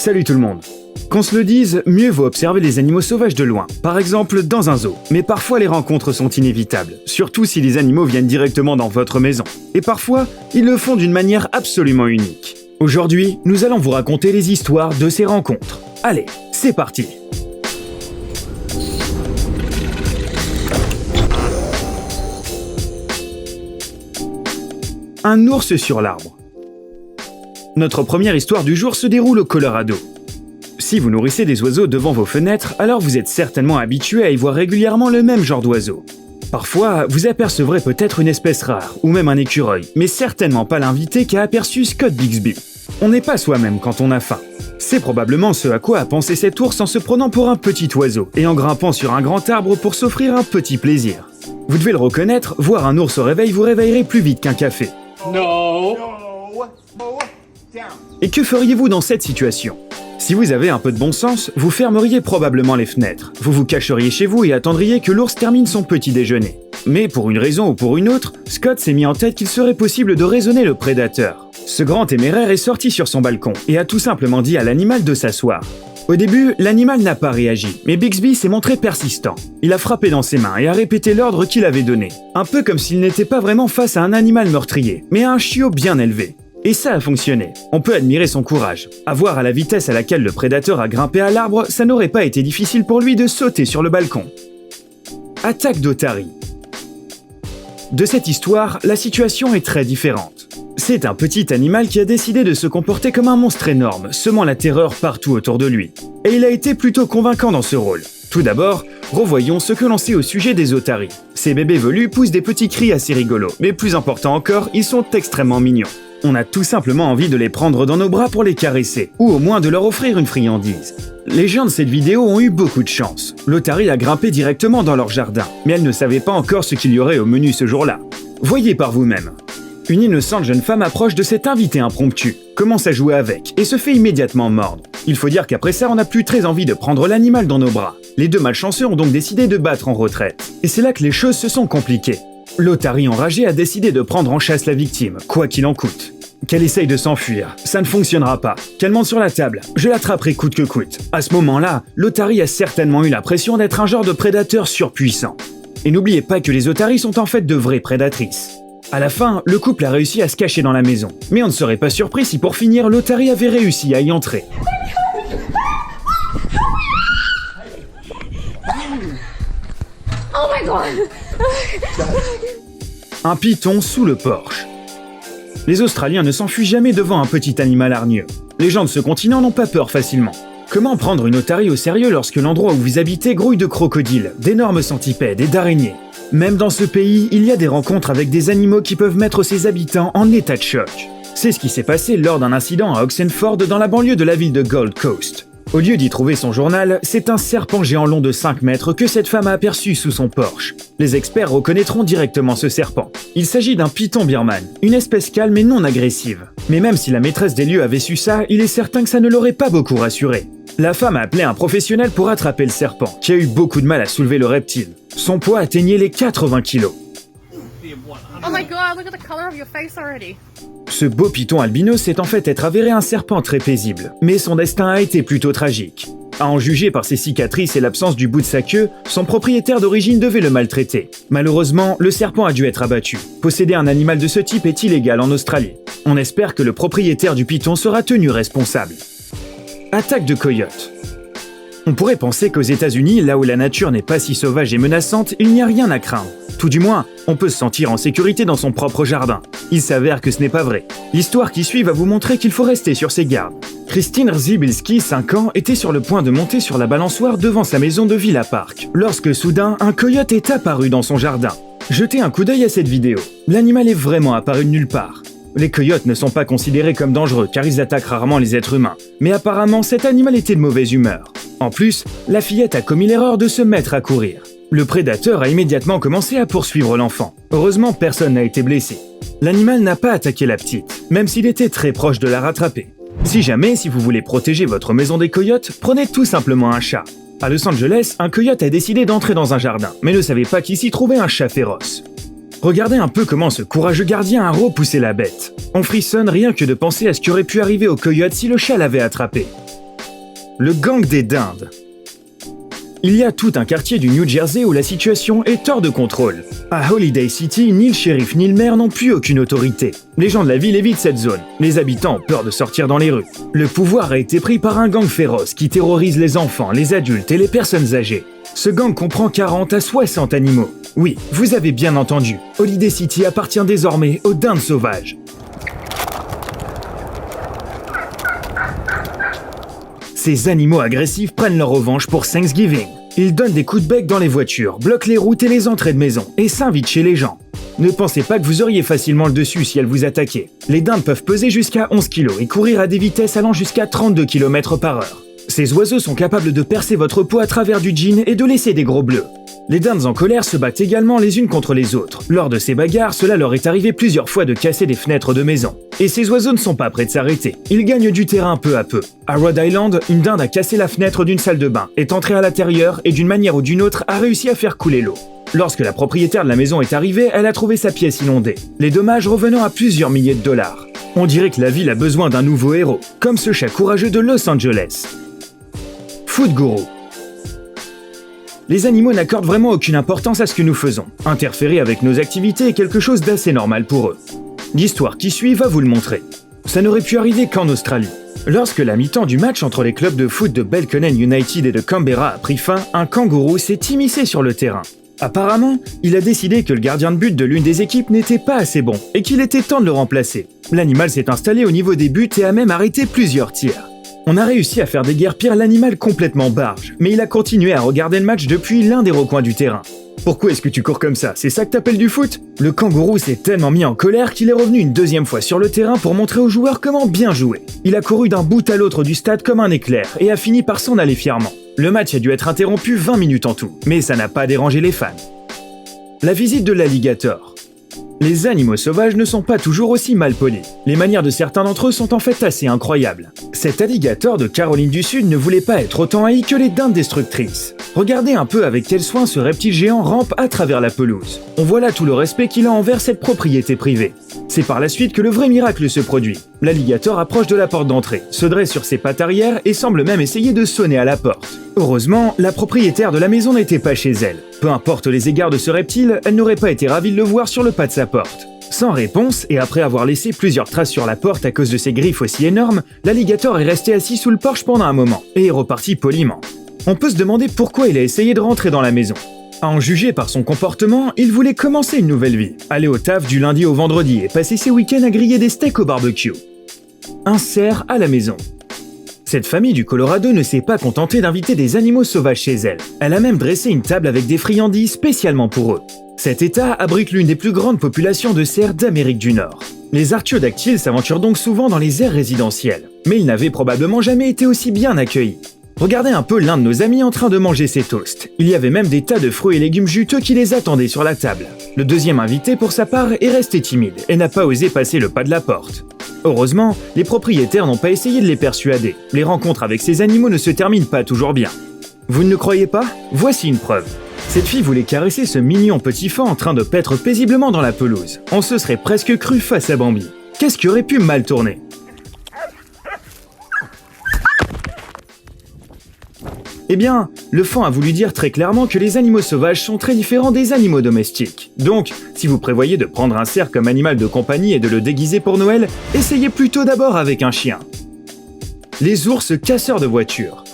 Salut tout le monde. Qu'on se le dise, mieux vaut observer les animaux sauvages de loin, par exemple dans un zoo. Mais parfois les rencontres sont inévitables, surtout si les animaux viennent directement dans votre maison. Et parfois, ils le font d'une manière absolument unique. Aujourd'hui, nous allons vous raconter les histoires de ces rencontres. Allez, c'est parti! Un ours sur l'arbre. Notre première histoire du jour se déroule au Colorado. Si vous nourrissez des oiseaux devant vos fenêtres, alors vous êtes certainement habitué à y voir régulièrement le même genre d'oiseau. Parfois, vous apercevrez peut-être une espèce rare, ou même un écureuil, mais certainement pas l'invité qu'a aperçu Scott Bixby. On n'est pas soi-même quand on a faim. C'est probablement ce à quoi a pensé cet ours en se prenant pour un petit oiseau et en grimpant sur un grand arbre pour s'offrir un petit plaisir. Vous devez le reconnaître, voir un ours au réveil vous réveillerait plus vite qu'un café. No. Et que feriez-vous dans cette situation ? Si vous avez un peu de bon sens, vous fermeriez probablement les fenêtres. Vous vous cacheriez chez vous et attendriez que l'ours termine son petit déjeuner. Mais pour une raison ou pour une autre, Scott s'est mis en tête qu'il serait possible de raisonner le prédateur. Ce grand téméraire est sorti sur son balcon et a tout simplement dit à l'animal de s'asseoir. Au début, l'animal n'a pas réagi, mais Bixby s'est montré persistant. Il a frappé dans ses mains et a répété l'ordre qu'il avait donné. Un peu comme s'il n'était pas vraiment face à un animal meurtrier, mais à un chiot bien élevé. Et ça a fonctionné. On peut admirer son courage. À voir à la vitesse à laquelle le prédateur a grimpé à l'arbre, ça n'aurait pas été difficile pour lui de sauter sur le balcon. Attaque d'otarie. De cette histoire, la situation est très différente. C'est un petit animal qui a décidé de se comporter comme un monstre énorme, semant la terreur partout autour de lui. Et il a été plutôt convaincant dans ce rôle. Tout d'abord, revoyons ce que l'on sait au sujet des otaries. Ces bébés velus poussent des petits cris assez rigolos, mais plus important encore, ils sont extrêmement mignons. On a tout simplement envie de les prendre dans nos bras pour les caresser, ou au moins de leur offrir une friandise. Les gens de cette vidéo ont eu beaucoup de chance. L'otarie a grimpé directement dans leur jardin, mais elle ne savait pas encore ce qu'il y aurait au menu ce jour-là. Voyez par vous-même. Une innocente jeune femme approche de cet invité impromptu, commence à jouer avec et se fait immédiatement mordre. Il faut dire qu'après ça, on n'a plus très envie de prendre l'animal dans nos bras. Les deux malchanceux ont donc décidé de battre en retraite. Et c'est là que les choses se sont compliquées. L'otarie enragée a décidé de prendre en chasse la victime, quoi qu'il en coûte. Qu'elle essaye de s'enfuir, ça ne fonctionnera pas. Qu'elle monte sur la table, je l'attraperai coûte que coûte. À ce moment-là, l'otarie a certainement eu l'impression d'être un genre de prédateur surpuissant. Et n'oubliez pas que les otaries sont en fait de vraies prédatrices. À la fin, le couple a réussi à se cacher dans la maison. Mais on ne serait pas surpris si pour finir, l'otarie avait réussi à y entrer. Oh my god! Un python sous le porche. Les Australiens ne s'enfuient jamais devant un petit animal hargneux. Les gens de ce continent n'ont pas peur facilement. Comment prendre une otarie au sérieux lorsque l'endroit où vous habitez grouille de crocodiles, d'énormes centipèdes et d'araignées ? Même dans ce pays, il y a des rencontres avec des animaux qui peuvent mettre ses habitants en état de choc. C'est ce qui s'est passé lors d'un incident à Oxenford dans la banlieue de la ville de Gold Coast. Au lieu d'y trouver son journal, c'est un serpent géant long de 5 mètres que cette femme a aperçu sous son porche. Les experts reconnaîtront directement ce serpent. Il s'agit d'un python birman, une espèce calme et non agressive. Mais même si la maîtresse des lieux avait su ça, il est certain que ça ne l'aurait pas beaucoup rassuré. La femme a appelé un professionnel pour attraper le serpent, qui a eu beaucoup de mal à soulever le reptile. Son poids atteignait les 80 kilos. Oh my god, look at the color of your face already. Ce beau python albinos s'est en fait être avéré un serpent très paisible, mais son destin a été plutôt tragique. À en juger par ses cicatrices et l'absence du bout de sa queue, son propriétaire d'origine devait le maltraiter. Malheureusement, le serpent a dû être abattu. Posséder un animal de ce type est illégal en Australie. On espère que le propriétaire du python sera tenu responsable. Attaque de coyote. On pourrait penser qu'aux États-Unis, là où la nature n'est pas si sauvage et menaçante, il n'y a rien à craindre. Tout du moins, on peut se sentir en sécurité dans son propre jardin. Il s'avère que ce n'est pas vrai. L'histoire qui suit va vous montrer qu'il faut rester sur ses gardes. Christine Rzibilski, 5 ans, était sur le point de monter sur la balançoire devant sa maison de Villa Park, lorsque soudain, un coyote est apparu dans son jardin. Jetez un coup d'œil à cette vidéo. L'animal est vraiment apparu de nulle part. Les coyotes ne sont pas considérés comme dangereux car ils attaquent rarement les êtres humains. Mais apparemment, cet animal était de mauvaise humeur. En plus, la fillette a commis l'erreur de se mettre à courir. Le prédateur a immédiatement commencé à poursuivre l'enfant. Heureusement, personne n'a été blessé. L'animal n'a pas attaqué la petite, même s'il était très proche de la rattraper. Si vous voulez protéger votre maison des coyotes, prenez tout simplement un chat. À Los Angeles, un coyote a décidé d'entrer dans un jardin, mais ne savait pas qu'il s'y trouvait un chat féroce. Regardez un peu comment ce courageux gardien a repoussé la bête. On frissonne rien que de penser à ce qui aurait pu arriver au coyote si le chat l'avait attrapé. le gang des dindes. Il y a tout un quartier du New Jersey où la situation est hors de contrôle. À Holiday City, ni le shérif ni le maire n'ont plus aucune autorité. Les gens de la ville évitent cette zone. Les habitants ont peur de sortir dans les rues. Le pouvoir a été pris par un gang féroce qui terrorise les enfants, les adultes et les personnes âgées. Ce gang comprend 40 à 60 animaux. Oui, vous avez bien entendu. Holiday City appartient désormais aux dindes sauvages. Ces animaux agressifs prennent leur revanche pour Thanksgiving. Ils donnent des coups de bec dans les voitures, bloquent les routes et les entrées de maison, et s'invitent chez les gens. Ne pensez pas que vous auriez facilement le dessus si elles vous attaquaient. Les dindes peuvent peser jusqu'à 11 kg et courir à des vitesses allant jusqu'à 32 km/h. Ces oiseaux sont capables de percer votre peau à travers du jean et de laisser des gros bleus. Les dindes en colère se battent également les unes contre les autres. Lors de ces bagarres, cela leur est arrivé plusieurs fois de casser des fenêtres de maison. Et ces oiseaux ne sont pas prêts de s'arrêter. Ils gagnent du terrain peu à peu. À Rhode Island, une dinde a cassé la fenêtre d'une salle de bain, est entrée à l'intérieur et d'une manière ou d'une autre a réussi à faire couler l'eau. Lorsque la propriétaire de la maison est arrivée, elle a trouvé sa pièce inondée. Les dommages revenant à plusieurs milliers de dollars. On dirait que la ville a besoin d'un nouveau héros, comme ce chat courageux de Los Angeles. Food Guru. Les animaux n'accordent vraiment aucune importance à ce que nous faisons. Interférer avec nos activités est quelque chose d'assez normal pour eux. L'histoire qui suit va vous le montrer. Ça n'aurait pu arriver qu'en Australie. Lorsque la mi-temps du match entre les clubs de foot de Belconnen United et de Canberra a pris fin, un kangourou s'est immiscé sur le terrain. Apparemment, il a décidé que le gardien de but de l'une des équipes n'était pas assez bon et qu'il était temps de le remplacer. L'animal s'est installé au niveau des buts et a même arrêté plusieurs tirs. On a réussi à faire déguerpir l'animal complètement barge, mais il a continué à regarder le match depuis l'un des recoins du terrain. Pourquoi est-ce que tu cours comme ça? C'est ça que t'appelles du foot? Le kangourou s'est tellement mis en colère qu'il est revenu une deuxième fois sur le terrain pour montrer aux joueurs comment bien jouer. Il a couru d'un bout à l'autre du stade comme un éclair et a fini par s'en aller fièrement. Le match a dû être interrompu 20 minutes en tout, mais ça n'a pas dérangé les fans. La visite de l'alligator. Les animaux sauvages ne sont pas toujours aussi mal polis. Les manières de certains d'entre eux sont en fait assez incroyables. Cet alligator de Caroline du Sud ne voulait pas être autant haï que les dindes destructrices. Regardez un peu avec quel soin ce reptile géant rampe à travers la pelouse. On voit là tout le respect qu'il a envers cette propriété privée. C'est par la suite que le vrai miracle se produit. L'alligator approche de la porte d'entrée, se dresse sur ses pattes arrière et semble même essayer de sonner à la porte. Heureusement, la propriétaire de la maison n'était pas chez elle. Peu importe les égards de ce reptile, elle n'aurait pas été ravie de le voir sur le pas de sa porte. Sans réponse, et après avoir laissé plusieurs traces sur la porte à cause de ses griffes aussi énormes, l'alligator est resté assis sous le porche pendant un moment, et est reparti poliment. On peut se demander pourquoi il a essayé de rentrer dans la maison. À en juger par son comportement, il voulait commencer une nouvelle vie, aller au taf du lundi au vendredi et passer ses week-ends à griller des steaks au barbecue. Un cerf à la maison. Cette famille du Colorado ne s'est pas contentée d'inviter des animaux sauvages chez elle. Elle a même dressé une table avec des friandises spécialement pour eux. Cet état abrite l'une des plus grandes populations de cerfs d'Amérique du Nord. Les artiodactyles s'aventurent donc souvent dans les aires résidentielles, mais ils n'avaient probablement jamais été aussi bien accueillis. Regardez un peu l'un de nos amis en train de manger ses toasts. Il y avait même des tas de fruits et légumes juteux qui les attendaient sur la table. Le deuxième invité, pour sa part, est resté timide et n'a pas osé passer le pas de la porte. Heureusement, les propriétaires n'ont pas essayé de les persuader. Les rencontres avec ces animaux ne se terminent pas toujours bien. Vous ne le croyez pas? Voici une preuve. Cette fille voulait caresser ce mignon petit fan en train de paître paisiblement dans la pelouse. On se serait presque cru face à Bambi. Qu'est-ce qui aurait pu mal tourner? Eh bien, le fan a voulu dire très clairement que les animaux sauvages sont très différents des animaux domestiques. Donc, si vous prévoyez de prendre un cerf comme animal de compagnie et de le déguiser pour Noël, essayez plutôt d'abord avec un chien. Les ours casseurs de voitures.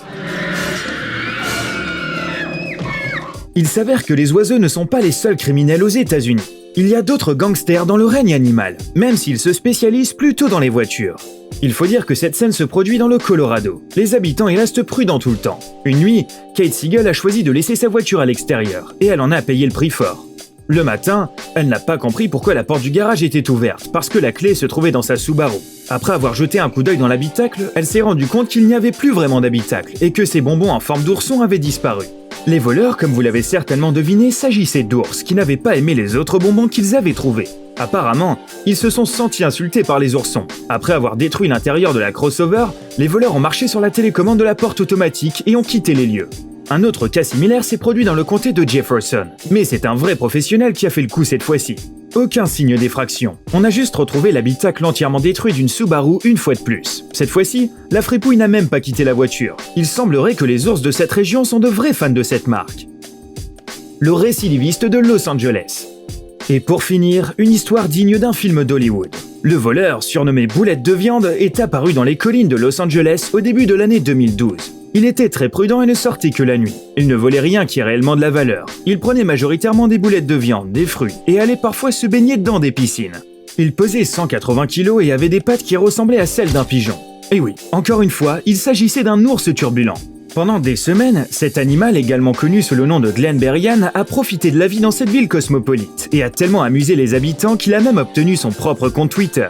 Il s'avère que les oiseaux ne sont pas les seuls criminels aux États-Unis. Il y a d'autres gangsters dans le règne animal, même s'ils se spécialisent plutôt dans les voitures. Il faut dire que cette scène se produit dans le Colorado. Les habitants y restent prudents tout le temps. Une nuit, Kate Siegel a choisi de laisser sa voiture à l'extérieur, et elle en a payé le prix fort. Le matin, elle n'a pas compris pourquoi la porte du garage était ouverte, parce que la clé se trouvait dans sa Subaru. Après avoir jeté un coup d'œil dans l'habitacle, elle s'est rendue compte qu'il n'y avait plus vraiment d'habitacle, et que ses bonbons en forme d'ourson avaient disparu. Les voleurs, comme vous l'avez certainement deviné, s'agissait d'ours qui n'avaient pas aimé les autres bonbons qu'ils avaient trouvés. Apparemment, ils se sont sentis insultés par les oursons. Après avoir détruit l'intérieur de la crossover, les voleurs ont marché sur la télécommande de la porte automatique et ont quitté les lieux. Un autre cas similaire s'est produit dans le comté de Jefferson, mais c'est un vrai professionnel qui a fait le coup cette fois-ci. Aucun signe d'effraction. On a juste retrouvé l'habitacle entièrement détruit d'une Subaru une fois de plus. Cette fois-ci, la fripouille n'a même pas quitté la voiture. Il semblerait que les ours de cette région sont de vrais fans de cette marque. Le récidiviste de Los Angeles. Et pour finir, une histoire digne d'un film d'Hollywood. Le voleur, surnommé Boulette de Viande, est apparu dans les collines de Los Angeles au début de l'année 2012. Il était très prudent et ne sortait que la nuit. Il ne volait rien qui ait réellement de la valeur. Il prenait majoritairement des boulettes de viande, des fruits, et allait parfois se baigner dans des piscines. Il pesait 180 kg et avait des pattes qui ressemblaient à celles d'un pigeon. Et oui, encore une fois, il s'agissait d'un ours turbulent. Pendant des semaines, cet animal, également connu sous le nom de Glenn Berrien, a profité de la vie dans cette ville cosmopolite et a tellement amusé les habitants qu'il a même obtenu son propre compte Twitter.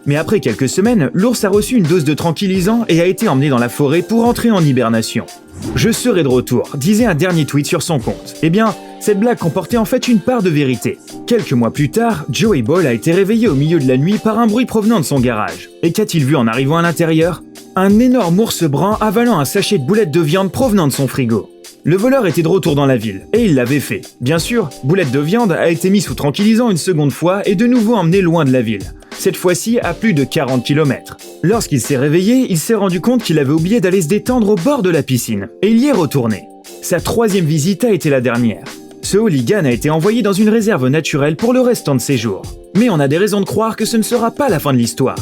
Mais après quelques semaines, l'ours a reçu une dose de tranquillisant et a été emmené dans la forêt pour entrer en hibernation. « Je serai de retour », disait un dernier tweet sur son compte. Eh bien, cette blague comportait en fait une part de vérité. Quelques mois plus tard, Joey Ball a été réveillé au milieu de la nuit par un bruit provenant de son garage. Et qu'a-t-il vu en arrivant à l'intérieur ? Un énorme ours brun avalant un sachet de boulettes de viande provenant de son frigo. Le voleur était de retour dans la ville, et il l'avait fait. Bien sûr, Boulette de Viande a été mis sous tranquillisant une seconde fois et de nouveau emmené loin de la ville. Cette fois-ci à plus de 40 km. Lorsqu'il s'est réveillé, il s'est rendu compte qu'il avait oublié d'aller se détendre au bord de la piscine, et il y est retourné. Sa troisième visite a été la dernière. Ce hooligan a été envoyé dans une réserve naturelle pour le restant de ses jours. Mais on a des raisons de croire que ce ne sera pas la fin de l'histoire.